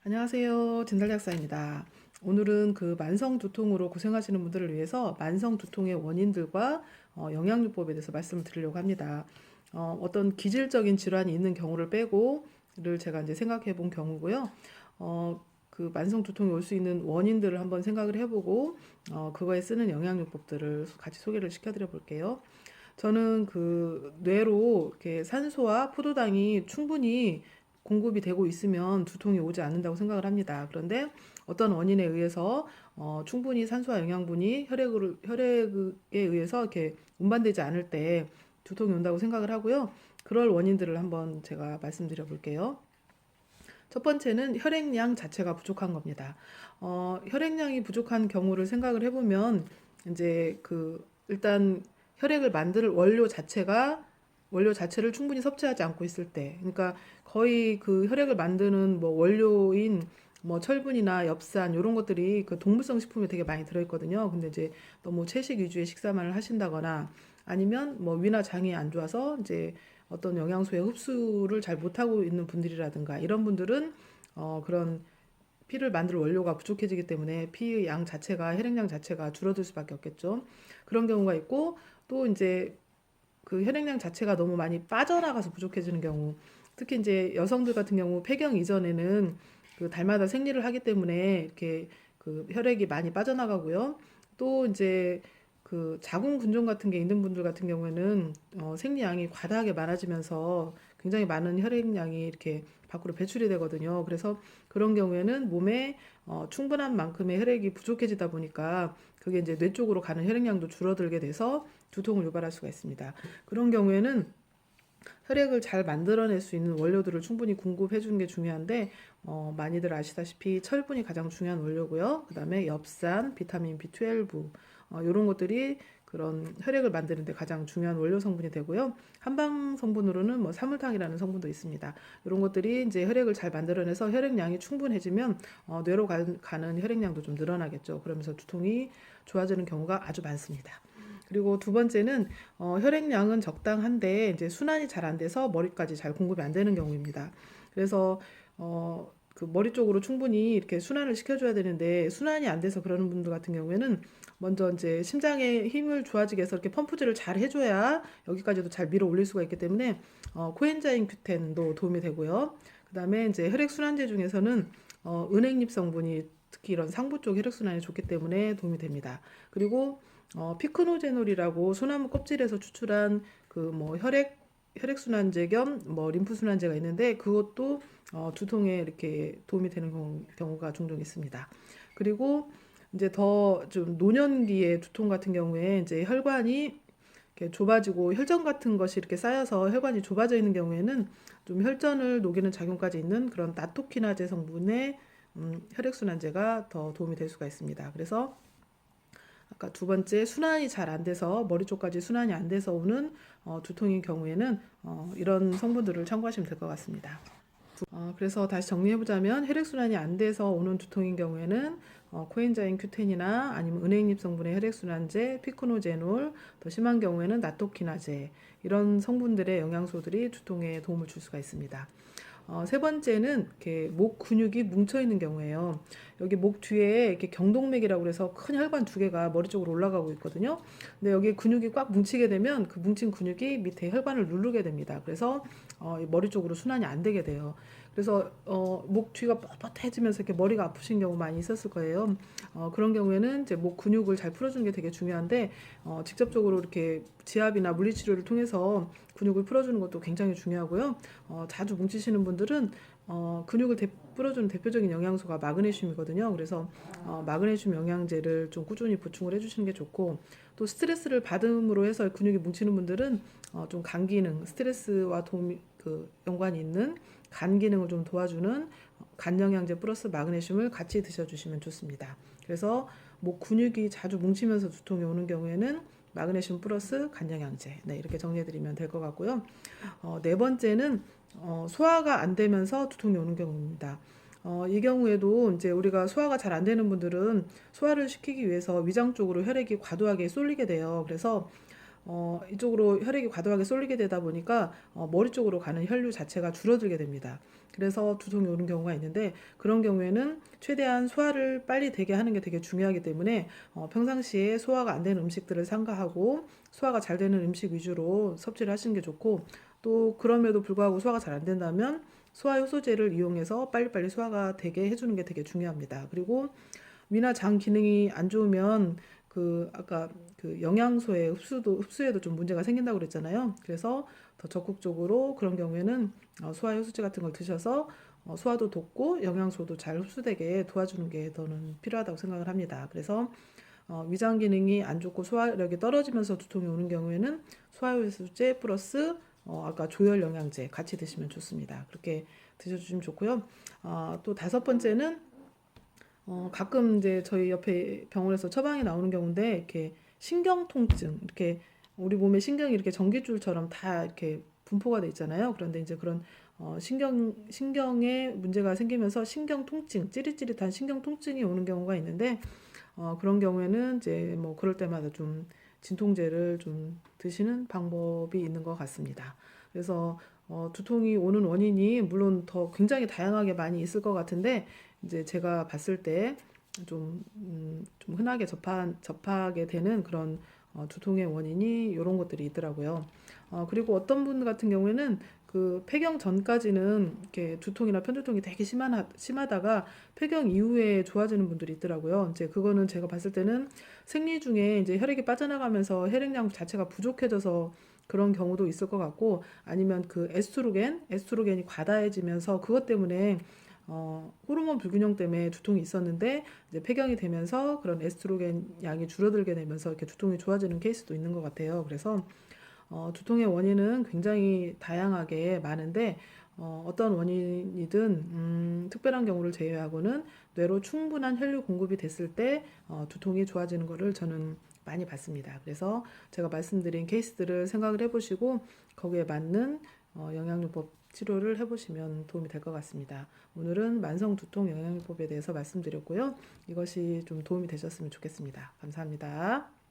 안녕하세요. 진달약사입니다. 오늘은 그 만성 두통으로 고생하시는 분들을 위해서 만성 두통의 원인들과 영양요법에 대해서 말씀을 드리려고 합니다. 어떤 기질적인 질환이 있는 경우를 빼고를 제가 이제 생각해 본 경우고요. 그 만성 두통이 올 수 있는 원인들을 한번 생각을 해보고 그거에 쓰는 영양요법들을 같이 소개를 시켜드려 볼게요. 저는 그 뇌로 이렇게 산소와 포도당이 충분히 공급이 되고 있으면 두통이 오지 않는다고 생각을 합니다. 그런데 어떤 원인에 의해서 충분히 산소와 영양분이 혈액에 의해서 이렇게 운반되지 않을 때 두통이 온다고 생각을 하고요. 그럴 원인들을 한번 제가 말씀드려 볼게요. 첫 번째는 혈액량 자체가 부족한 겁니다. 혈액량이 부족한 경우를 생각을 해보면 이제 그 일단 혈액을 만들 원료 자체를 충분히 섭취하지 않고 있을 때, 그러니까 거의 그 혈액을 만드는 뭐 원료인 뭐 철분이나 엽산 이런 것들이 그 동물성 식품에 되게 많이 들어있거든요. 근데 이제 너무 채식 위주의 식사만을 하신다거나 아니면 뭐 위나 장이 안 좋아서 이제 어떤 영양소의 흡수를 잘 못하고 있는 분들이라든가 이런 분들은 그런 피를 만들 원료가 부족해지기 때문에 피의 양 자체가 혈액량 자체가 줄어들 수밖에 없겠죠. 그런 경우가 있고 또 이제 그 혈액량 자체가 너무 많이 빠져나가서 부족해지는 경우, 특히 이제 여성들 같은 경우 폐경 이전에는 그 달마다 생리를 하기 때문에 이렇게 그 혈액이 많이 빠져나가고요. 또 이제 그 자궁 근종 같은 게 있는 분들 같은 경우에는 생리양이 과다하게 많아지면서 굉장히 많은 혈액량이 이렇게 밖으로 배출이 되거든요. 그래서 그런 경우에는 몸에 충분한 만큼의 혈액이 부족해지다 보니까 그게 이제 뇌 쪽으로 가는 혈액량도 줄어들게 돼서 두통을 유발할 수가 있습니다. 그런 경우에는 혈액을 잘 만들어낼 수 있는 원료들을 충분히 공급해 주는 게 중요한데 많이들 아시다시피 철분이 가장 중요한 원료고요. 그다음에 엽산, 비타민 B12 이런 것들이 그런 혈액을 만드는 데 가장 중요한 원료 성분이 되고요. 한방 성분으로는 뭐 사물탕이라는 성분도 있습니다. 이런 것들이 이제 혈액을 잘 만들어내서 혈액량이 충분해지면 뇌로 가는 혈액량도 좀 늘어나겠죠. 그러면서 두통이 좋아지는 경우가 아주 많습니다. 그리고 두 번째는 혈액량은 적당한데 이제 순환이 잘 안 돼서 머리까지 잘 공급이 안 되는 경우입니다. 그래서 그 머리 쪽으로 충분히 이렇게 순환을 시켜줘야 되는데 순환이 안 돼서 그러는 분들 같은 경우에는 먼저 이제 심장에 힘을 좋아지게 해서 이렇게 펌프질을 잘 해줘야 여기까지도 잘 밀어 올릴 수가 있기 때문에 코엔자임 Q10도 도움이 되고요. 그다음에 이제 혈액 순환제 중에서는 은행잎 성분이 특히 이런 상부 쪽 혈액 순환에 좋기 때문에 도움이 됩니다. 그리고 피크노제놀이라고 소나무 껍질에서 추출한 그 뭐 혈액순환제 겸 뭐 림프순환제가 있는데 그것도 두통에 이렇게 도움이 되는 경우가 종종 있습니다. 그리고 이제 더 좀 노년기의 두통 같은 경우에 이제 혈관이 이렇게 좁아지고 혈전 같은 것이 이렇게 쌓여서 혈관이 좁아져 있는 경우에는 좀 혈전을 녹이는 작용까지 있는 그런 나토키나제 성분의 혈액순환제가 더 도움이 될 수가 있습니다. 그래서 아까 두 번째 순환이 잘 안 돼서 머리 쪽까지 순환이 안 돼서 오는 두통인 경우에는 이런 성분들을 참고하시면 될 것 같습니다. 그래서 다시 정리해보자면 혈액순환이 안 돼서 오는 두통인 경우에는 코엔자인 Q10이나 아니면 은행잎 성분의 혈액순환제, 피크노제놀, 더 심한 경우에는 나토키나제 이런 성분들의 영양소들이 두통에 도움을 줄 수가 있습니다. 세 번째는 이렇게 목 근육이 뭉쳐 있는 경우에요. 여기 목 뒤에 이렇게 경동맥이라고 그래서 큰 혈관 두 개가 머리 쪽으로 올라가고 있거든요. 근데 여기 근육이 꽉 뭉치게 되면 그 뭉친 근육이 밑에 혈관을 누르게 됩니다. 그래서 머리 쪽으로 순환이 안 되게 돼요. 그래서 목 뒤가 뻣뻣해지면서 이렇게 머리가 아프신 경우 많이 있었을 거예요. 그런 경우에는 이제 목 근육을 잘 풀어주는 게 되게 중요한데 직접적으로 이렇게 지압이나 물리치료를 통해서 근육을 풀어주는 것도 굉장히 중요하고요. 자주 뭉치시는 분들은 근육을 풀어주는 대표적인 영양소가 마그네슘이거든요. 그래서 마그네슘 영양제를 좀 꾸준히 보충을 해주시는 게 좋고 또 스트레스를 받음으로 해서 근육이 뭉치는 분들은 좀 간 기능, 스트레스와 도움이 그 연관이 있는 간 기능을 좀 도와주는 간 영양제 플러스 마그네슘을 같이 드셔주시면 좋습니다. 그래서 목 근육이 자주 뭉치면서 두통이 오는 경우에는 마그네슘 플러스 간 영양제 이렇게 정리해드리면 될 것 같고요. 네 번째는 소화가 안 되면서 두통이 오는 경우입니다. 이 경우에도 이제 우리가 소화가 잘 안 되는 분들은 소화를 시키기 위해서 위장 쪽으로 혈액이 과도하게 쏠리게 돼요. 그래서 이쪽으로 혈액이 과도하게 쏠리게 되다 보니까 머리 쪽으로 가는 혈류 자체가 줄어들게 됩니다. 그래서 두통이 오는 경우가 있는데 그런 경우에는 최대한 소화를 빨리 되게 하는 게 되게 중요하기 때문에 평상시에 소화가 안 되는 음식들을 삼가하고 소화가 잘 되는 음식 위주로 섭취를 하시는 게 좋고 또 그럼에도 불구하고 소화가 잘 안 된다면 소화 효소제를 이용해서 빨리빨리 소화가 되게 해주는 게 되게 중요합니다. 그리고 위나 장 기능이 안 좋으면 그 아까 그 영양소의 흡수에도 좀 문제가 생긴다고 그랬잖아요. 그래서 더 적극적으로 그런 경우에는 소화 효소제 같은 걸 드셔서 소화도 돕고 영양소도 잘 흡수되게 도와주는 게 더는 필요하다고 생각을 합니다. 그래서 위장 기능이 안 좋고 소화력이 떨어지면서 두통이 오는 경우에는 소화효소제 플러스 아까 조혈 영양제 같이 드시면 좋습니다. 그렇게 드셔주시면 좋고요. 또 다섯 번째는 가끔 이제 저희 옆에 병원에서 처방이 나오는 경우인데 이렇게 신경 통증 이렇게 우리 몸에 신경이 이렇게 전깃줄처럼 다 이렇게 분포가 돼 있잖아요. 그런데 이제 그런 신경에 문제가 생기면서 신경 통증, 찌릿찌릿한 신경 통증이 오는 경우가 있는데 그런 경우에는 이제 뭐 그럴 때마다 좀 진통제를 좀 드시는 방법이 있는 것 같습니다. 그래서 두통이 오는 원인이 물론 더 굉장히 다양하게 많이 있을 것 같은데 이제 제가 봤을 때 좀 흔하게 접하게 되는 그런 두통의 원인이 이런 것들이 있더라고요. 그리고 어떤 분 같은 경우에는 그 폐경 전까지는 이렇게 두통이나 편두통이 되게 심하다가 폐경 이후에 좋아지는 분들이 있더라고요. 이제 그거는 제가 봤을 때는 생리 중에 이제 혈액이 빠져나가면서 혈액량 자체가 부족해져서 그런 경우도 있을 것 같고 아니면 그 에스트로겐이 과다해지면서 그것 때문에 호르몬 불균형 때문에 두통이 있었는데 이제 폐경이 되면서 그런 에스트로겐 양이 줄어들게 되면서 이렇게 두통이 좋아지는 케이스도 있는 것 같아요. 그래서 두통의 원인은 굉장히 다양하게 많은데 어떤 원인이든 특별한 경우를 제외하고는 뇌로 충분한 혈류 공급이 됐을 때 두통이 좋아지는 것을 저는 많이 봤습니다. 그래서 제가 말씀드린 케이스들을 생각을 해보시고 거기에 맞는 영양요법 치료를 해보시면 도움이 될 것 같습니다. 오늘은 만성 두통 영양요법에 대해서 말씀드렸고요. 이것이 좀 도움이 되셨으면 좋겠습니다. 감사합니다.